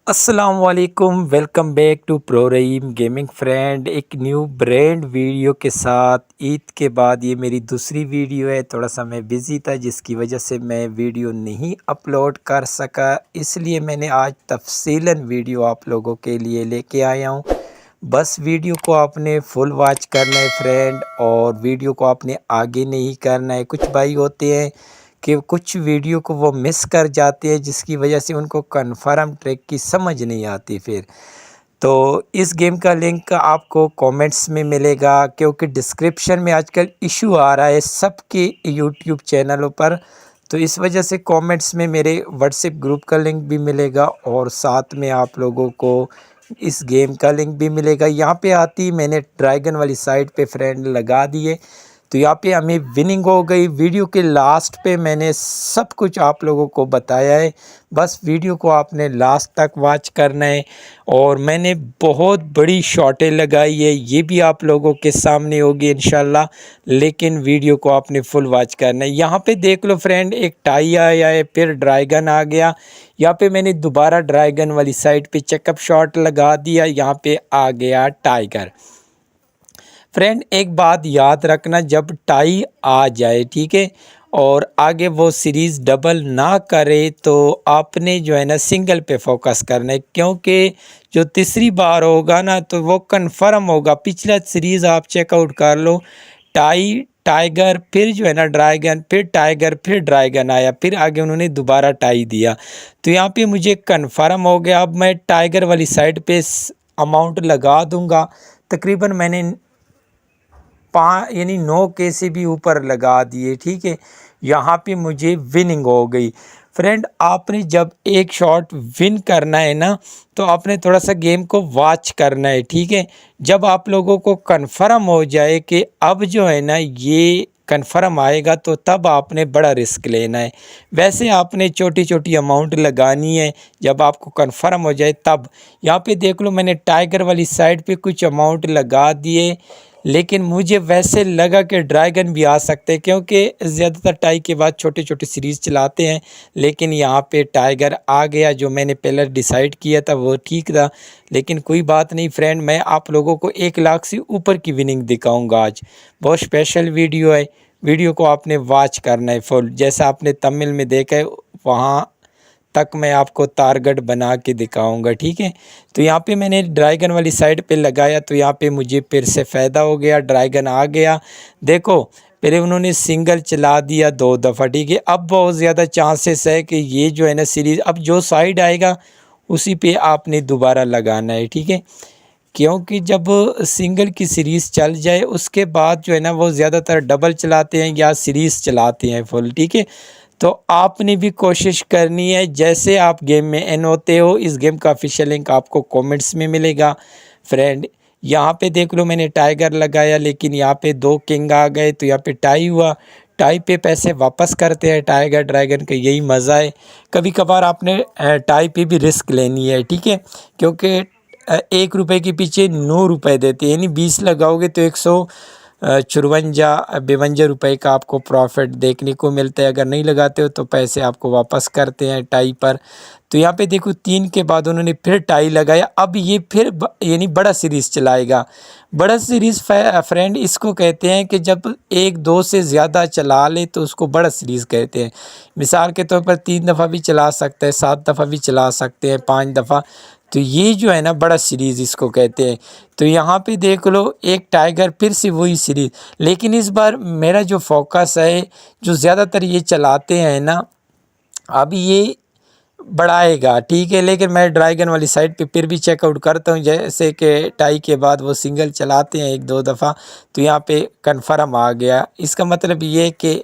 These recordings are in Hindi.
अस्सलाम वालेकुम, welcome back to pro Rahim gaming friend. एक न्यू ब्रांड वीडियो के साथ ईद के बाद ये मेरी दूसरी वीडियो है। थोड़ा सा मैं बिज़ी था जिसकी वजह से मैं वीडियो नहीं अपलोड कर सका, इसलिए मैंने आज तफसीलन वीडियो आप लोगों के लिए लेके आया हूँ। बस वीडियो को आपने फुल वॉच करना है फ्रेंड, और वीडियो को आपने आगे नहीं करना है। कुछ भाई होते हैं कि कुछ वीडियो को वो मिस कर जाते हैं, जिसकी वजह से उनको कन्फर्म ट्रैक की समझ नहीं आती। फिर तो इस गेम का लिंक आपको कमेंट्स में मिलेगा, क्योंकि डिस्क्रिप्शन में आजकल इशू आ रहा है सबके यूट्यूब चैनलों पर। तो इस वजह से कमेंट्स में मेरे व्हाट्सएप ग्रुप का लिंक भी मिलेगा, और साथ में आप लोगों को इस गेम का लिंक भी मिलेगा। यहाँ पे आती मैंने ड्रैगन वाली साइड पे फ्रेंड लगा दिए, तो यहाँ पे हमें विनिंग हो गई। वीडियो के लास्ट पे मैंने सब कुछ आप लोगों को बताया है, बस वीडियो को आपने लास्ट तक वॉच करना है। और मैंने बहुत बड़ी शॉटें लगाई है, ये भी आप लोगों के सामने होगी इंशाल्लाह, लेकिन वीडियो को आपने फुल वॉच करना है। यहाँ पे देख लो फ्रेंड, एक टाई आया है, फिर ड्रैगन आ गया। यहाँ पे मैंने दोबारा ड्रैगन वाली साइड पे चेकअप शॉट लगा दिया, यहाँ पे आ गया टाइगर। फ्रेंड एक बात याद रखना, जब टाई आ जाए, ठीक है, और आगे वो सीरीज़ डबल ना करे, तो आपने जो है ना सिंगल पे फोकस करना है, क्योंकि जो तीसरी बार होगा ना तो वो कंफर्म होगा। पिछला सीरीज़ आप चेकआउट कर लो, टाई टाइगर, फिर जो है ना ड्रैगन, फिर टाइगर, फिर ड्रैगन आया, फिर आगे उन्होंने दोबारा टाई दिया। तो यहाँ पे मुझे कंफर्म हो गया। अब मैं टाइगर वाली साइड पे अमाउंट लगा दूंगा, तकरीबन मैंने यानी 9K से भी ऊपर लगा दिए, ठीक है। यहाँ पे मुझे विनिंग हो गई। फ्रेंड आपने जब एक शॉट विन करना है ना, तो आपने थोड़ा सा गेम को वॉच करना है, ठीक है। जब आप लोगों को कंफर्म हो जाए कि अब जो है ना ये कंफर्म आएगा, तो तब आपने बड़ा रिस्क लेना है। वैसे आपने छोटी छोटी अमाउंट लगानी है, जब आपको कंफर्म हो जाए तब। यहाँ पे देख लो, मैंने टाइगर वाली साइड पे कुछ अमाउंट लगा दिए, लेकिन मुझे वैसे लगा कि ड्रैगन भी आ सकते हैं, क्योंकि ज़्यादातर टाई के बाद छोटे छोटे सीरीज़ चलाते हैं। लेकिन यहाँ पे टाइगर आ गया, जो मैंने पहले डिसाइड किया था वो ठीक था। लेकिन कोई बात नहीं फ्रेंड, मैं आप लोगों को 1 लाख से ऊपर की विनिंग दिखाऊंगा आज। बहुत स्पेशल वीडियो है, वीडियो को आपने वॉच करना है फुल। जैसा आपने तमिल में देखा है, वहाँ तक मैं आपको टारगेट बना के दिखाऊंगा, ठीक है। तो यहाँ पे मैंने ड्रैगन वाली साइड पे लगाया, तो यहाँ पे मुझे फिर से फ़ायदा हो गया, ड्रैगन आ गया। देखो पहले उन्होंने सिंगल चला दिया 2 दफ़ा, ठीक है। अब बहुत ज़्यादा चांसेस है कि ये जो है ना सीरीज़, अब जो साइड आएगा उसी पे आपने दोबारा लगाना है, ठीक है। क्योंकि जब सिंगल की सीरीज़ चल जाए, उसके बाद जो है ना वो ज़्यादातर डबल चलाते हैं या सीरीज़ चलाते हैं फुल, ठीक है। तो आपने भी कोशिश करनी है, जैसे आप गेम में एन होते हो। इस गेम का ऑफिशियल लिंक आपको कमेंट्स में मिलेगा फ्रेंड। यहाँ पे देख लो, मैंने टाइगर लगाया, लेकिन यहाँ पे 2 किंग आ गए, तो यहाँ पे टाई हुआ। टाई पे पैसे वापस करते हैं टाइगर ड्रैगन का, यही मज़ा है। कभी कभार आपने टाई पे भी रिस्क लेनी है, ठीक है, क्योंकि 1 रुपये के पीछे 9 रुपये देते हैं, यानी 20 लगाओगे तो 154-52 रुपये का आपको प्रॉफिट देखने को मिलता है। अगर नहीं लगाते हो तो पैसे आपको वापस करते हैं टाई पर। तो यहाँ पे देखो 3 के बाद उन्होंने फिर टाई लगाया। अब ये फिर यानी बड़ा सीरीज़ चलाएगा। बड़ा सीरीज़ फ्रेंड इसको कहते हैं कि जब 1-2 से ज़्यादा चला ले तो उसको बड़ा सीरीज़ कहते हैं। मिसाल के तौर पर 3 दफ़ा भी चला सकता है, 7 दफ़ा भी चला सकते हैं, 5 दफ़ा। तो ये जो है ना बड़ा सीरीज़ इसको कहते हैं। तो यहाँ पे देख लो, एक टाइगर, फिर से वही सीरीज़। लेकिन इस बार मेरा जो फोकस है, जो ज़्यादातर ये चलाते हैं ना, अब ये बढ़ाएगा, ठीक है। लेकिन मैं ड्रैगन वाली साइड पे फिर भी चेकआउट करता हूँ, जैसे कि टाई के बाद वो सिंगल चलाते हैं 1-2 दफ़ा, तो यहाँ पे कन्फर्म आ गया। इसका मतलब ये कि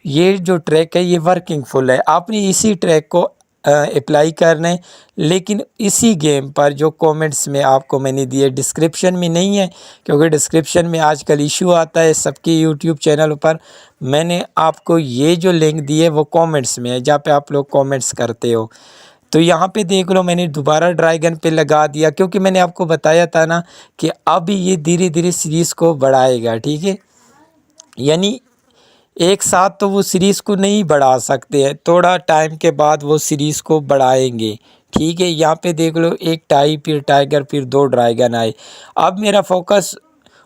ये जो ट्रैक है ये वर्किंग फुल है। आपने इसी ट्रैक को अप्लाई करना है, लेकिन इसी गेम पर जो कमेंट्स में आपको मैंने दिए, डिस्क्रिप्शन में नहीं है, क्योंकि डिस्क्रिप्शन में आजकल इशू आता है सबके यूट्यूब चैनल पर। मैंने आपको ये जो लिंक दी है वो कमेंट्स में है, जहाँ पे आप लोग कमेंट्स करते हो। तो यहाँ पे देख लो, मैंने दोबारा ड्रैगन पे लगा दिया, क्योंकि मैंने आपको बताया था ना कि अब ये धीरे धीरे सीरीज़ को बढ़ाएगा, ठीक है। यानी एक साथ तो वो सीरीज़ को नहीं बढ़ा सकते हैं, थोड़ा टाइम के बाद वो सीरीज़ को बढ़ाएंगे, ठीक है। यहाँ पे देख लो एक टाई, फिर टाइगर, फिर 2 ड्रैगन आए। अब मेरा फोकस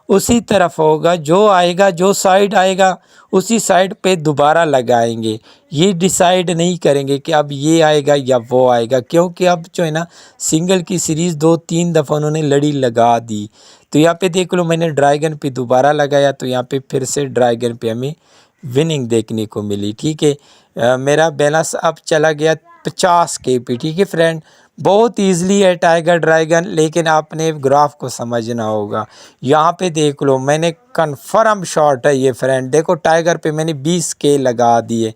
उसी तरफ होगा, जो आएगा, जो साइड आएगा उसी साइड पे दोबारा लगाएंगे। ये डिसाइड नहीं करेंगे कि अब ये आएगा या वो आएगा, क्योंकि अब जो है ना सिंगल की सीरीज़ 2-3 दफ़ा उन्होंने लड़ी लगा दी। तो यहाँ पे देख लो मैंने ड्रैगन पे दोबारा लगाया, तो यहाँ पे फिर से ड्रैगन पे हमें विनिंग देखने को मिली। ठीक है, मेरा बैलेंस अब चला गया 50 के पे। ठीक है फ्रेंड, बहुत ईज़िली है टाइगर ड्रैगन, लेकिन आपने ग्राफ को समझना होगा। यहाँ पे देख लो मैंने कन्फर्म शॉट है ये फ्रेंड, देखो टाइगर पे मैंने 20 के लगा दिए,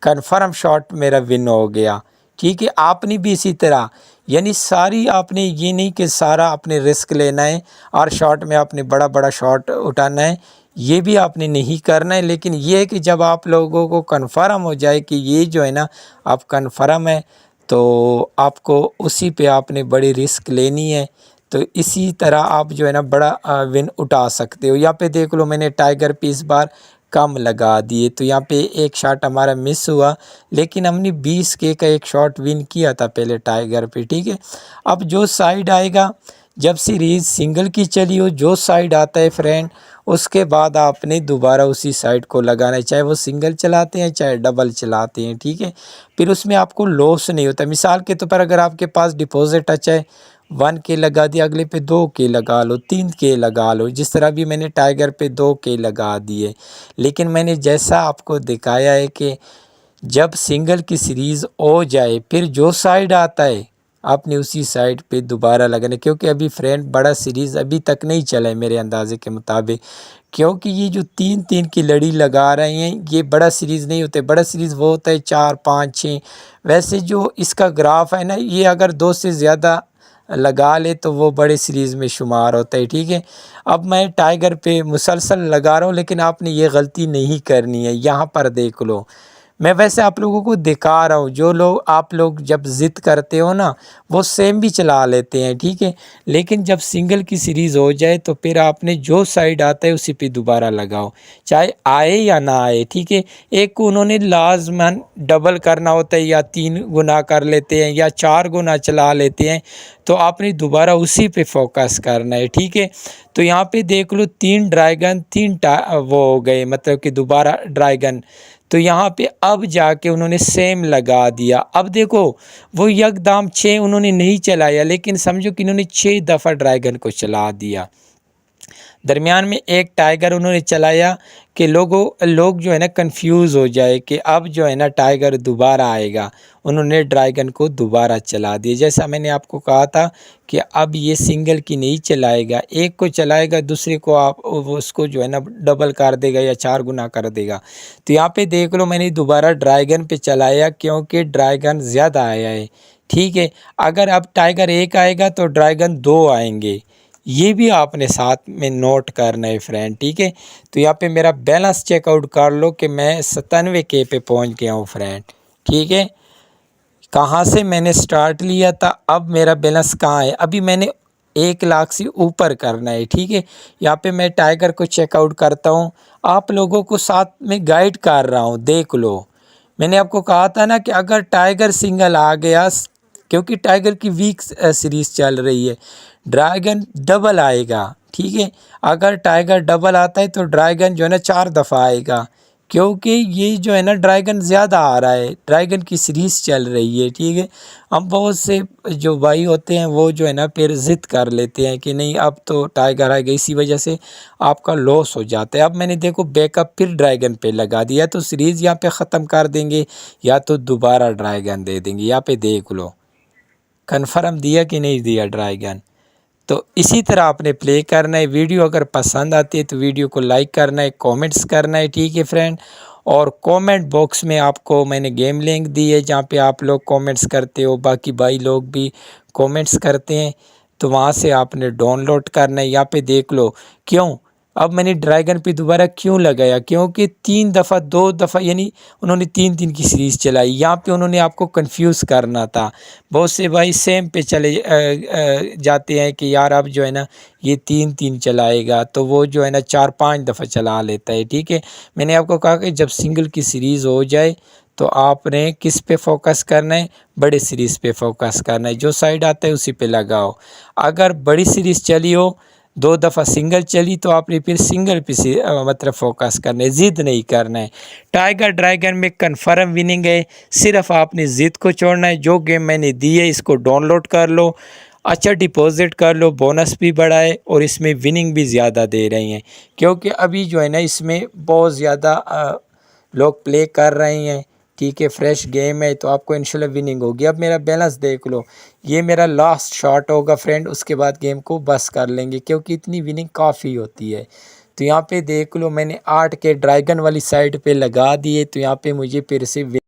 कन्फर्म शॉट मेरा विन हो गया। ठीक है, आपने भी इसी तरह, यानी सारी आपने ये नहीं कि सारा आपने रिस्क लेना है और शॉट में आपने बड़ा बड़ा शॉट उठाना है, ये भी आपने नहीं करना है। लेकिन ये है कि जब आप लोगों को कन्फर्म हो जाए कि ये जो है ना आप कन्फर्म है, तो आपको उसी पे आपने बड़ी रिस्क लेनी है। तो इसी तरह आप जो है ना बड़ा विन उठा सकते हो। यहाँ पे देख लो मैंने टाइगर पे इस बार कम लगा दिए, तो यहाँ पे एक शॉट हमारा मिस हुआ, लेकिन हमने 20 के का एक शॉट विन किया था पहले टाइगर पे। ठीक है, अब जो साइड आएगा, जब सीरीज़ सिंगल की चली हो, जो साइड आता है फ्रेंड उसके बाद आपने दोबारा उसी साइड को लगाना है, चाहे वो सिंगल चलाते हैं चाहे डबल चलाते हैं। ठीक है, फिर उसमें आपको लॉस नहीं होता। मिसाल के तौर पर अगर आपके पास डिपॉजिट अच्छा है, 1 के लगा दिया, अगले पे 2 के लगा लो, 3 के लगा लो, जिस तरह भी मैंने टाइगर पे 2 के लगा दिए। लेकिन मैंने जैसा आपको दिखाया है कि जब सिंगल की सीरीज़ हो जाए, फिर जो साइड आता है आपने उसी साइड पे दोबारा लगाना, क्योंकि अभी फ्रेंड बड़ा सीरीज़ अभी तक नहीं चला है मेरे अंदाजे के मुताबिक, क्योंकि ये जो 3-3 की लड़ी लगा रहे हैं ये बड़ा सीरीज़ नहीं होते। बड़ा सीरीज़ वो होता है 4, 5, 6। वैसे जो इसका ग्राफ है ना, ये अगर 2 से ज़्यादा लगा ले तो वो बड़े सीरीज़ में शुमार होता है। ठीक है, अब मैं टाइगर पे मुसलसल लगा रहा हूँ, लेकिन आपने ये गलती नहीं करनी है। यहाँ पर देख लो, मैं वैसे आप लोगों को दिखा रहा हूँ, जो लोग आप लोग जब ज़िद करते हो ना वो सेम भी चला लेते हैं। ठीक है, लेकिन जब सिंगल की सीरीज़ हो जाए तो फिर आपने जो साइड आता है उसी पे दोबारा लगाओ, चाहे आए या ना आए। ठीक है, एक को उन्होंने लाजमन डबल करना होता है, या 3 गुना कर लेते हैं या 4 गुना चला लेते हैं, तो आपने दोबारा उसी पे फोकस करना है। ठीक है, तो यहाँ पे देख लो 3 ड्रैगन, 3 वो हो गए, मतलब कि दोबारा ड्रैगन। तो यहाँ पे अब जाके उन्होंने सेम लगा दिया। अब देखो वो यकदम 6 उन्होंने नहीं चलाया, लेकिन समझो कि इन्होंने 6 दफ़ा ड्रैगन को चला दिया। दरमियान में एक टाइगर उन्होंने चलाया कि लोग जो है ना कंफ्यूज हो जाए कि अब जो है ना टाइगर दोबारा आएगा, उन्होंने ड्रैगन को दोबारा चला दिया। जैसा मैंने आपको कहा था कि अब ये सिंगल की नहीं चलाएगा, एक को चलाएगा, दूसरे को आप उसको जो है ना डबल कर देगा या 4 गुना कर देगा। तो यहाँ पे देख लो मैंने दोबारा ड्रैगन पे चलाया, क्योंकि ड्रैगन ज़्यादा आया है। ठीक है, अगर अब टाइगर 1 आएगा तो ड्रैगन 2 आएंगे, ये भी आपने साथ में नोट करना है फ्रेंड। ठीक है, तो यहाँ पे मेरा बैलेंस चेकआउट कर लो कि मैं 97 के पे पहुँच गया हूँ फ्रेंड। ठीक है, कहाँ से मैंने स्टार्ट लिया था, अब मेरा बैलेंस कहाँ है, अभी मैंने 1 लाख से ऊपर करना है। ठीक है, यहाँ पे मैं टाइगर को चेकआउट करता हूँ, आप लोगों को साथ में गाइड कर रहा हूँ। देख लो, मैंने आपको कहा था ना कि अगर टाइगर सिंगल आ गया, क्योंकि टाइगर की वीक सीरीज़ चल रही है, ड्रैगन डबल आएगा। ठीक है, अगर टाइगर डबल आता है तो ड्रैगन जो है ना 4 दफ़ा आएगा, क्योंकि ये जो है ना ड्रैगन ज़्यादा आ रहा है, ड्रैगन की सीरीज़ चल रही है। ठीक है, अब बहुत से जो भाई होते हैं वो जो है ना फिर ज़िद कर लेते हैं कि नहीं अब तो टाइगर आएगा, इसी वजह से आपका लॉस हो जाता है। अब मैंने देखो बैकअप फिर ड्रैगन पे लगा दिया, तो सीरीज़ यहाँ पे ख़त्म कर देंगे या तो दोबारा ड्रैगन दे देंगे। यहाँ पे देख लो कन्फर्म दिया कि नहीं दिया ड्रैगन। तो इसी तरह आपने प्ले करना है। वीडियो अगर पसंद आती है तो वीडियो को लाइक करना है, कमेंट्स करना है। ठीक है फ्रेंड, और कमेंट बॉक्स में आपको मैंने गेम लिंक दी है जहाँ पे आप लोग कमेंट्स करते हो, बाकी भाई लोग भी कमेंट्स करते हैं, तो वहाँ से आपने डाउनलोड करना है। यहाँ पे देख लो क्यों अब मैंने ड्रैगन पे दोबारा क्यों लगाया, क्योंकि 3 दफ़ा 2 दफ़ा यानी उन्होंने 3-3 की सीरीज़ चलाई। यहाँ पे उन्होंने आपको कंफ्यूज करना था। बहुत से भाई सेम पे चले जाते हैं कि यार अब जो है ना ये 3-3 चलाएगा, तो वो जो है ना 4-5 दफ़ा चला लेता है। ठीक है, मैंने आपको कहा कि जब सिंगल की सीरीज़ हो जाए तो आपने किस पे फोकस करना है, बड़े सीरीज़ पे फोकस करना है, जो साइड आता है उसी पे लगाओ। अगर बड़ी सीरीज़ चली हो, 2 दफ़ा सिंगल चली तो आपने फिर सिंगल पे मतलब फोकस करना है, ज़िद नहीं करना है। टाइगर ड्रैगन में कन्फर्म विनिंग है, सिर्फ आपने ज़िद को छोड़ना है। जो गेम मैंने दी है इसको डाउनलोड कर लो, अच्छा डिपॉजिट कर लो, बोनस भी बढ़ा है और इसमें विनिंग भी ज़्यादा दे रही हैं, क्योंकि अभी जो है ना इसमें बहुत ज़्यादा लोग प्ले कर रहे हैं। ठीक है, फ्रेश गेम है तो आपको इंशाल्लाह विनिंग होगी। अब मेरा बैलेंस देख लो, ये मेरा लास्ट शॉट होगा फ्रेंड, उसके बाद गेम को बस कर लेंगे क्योंकि इतनी विनिंग काफ़ी होती है। तो यहाँ पे देख लो मैंने 8 के ड्रैगन वाली साइड पे लगा दिए, तो यहाँ पे मुझे फिर से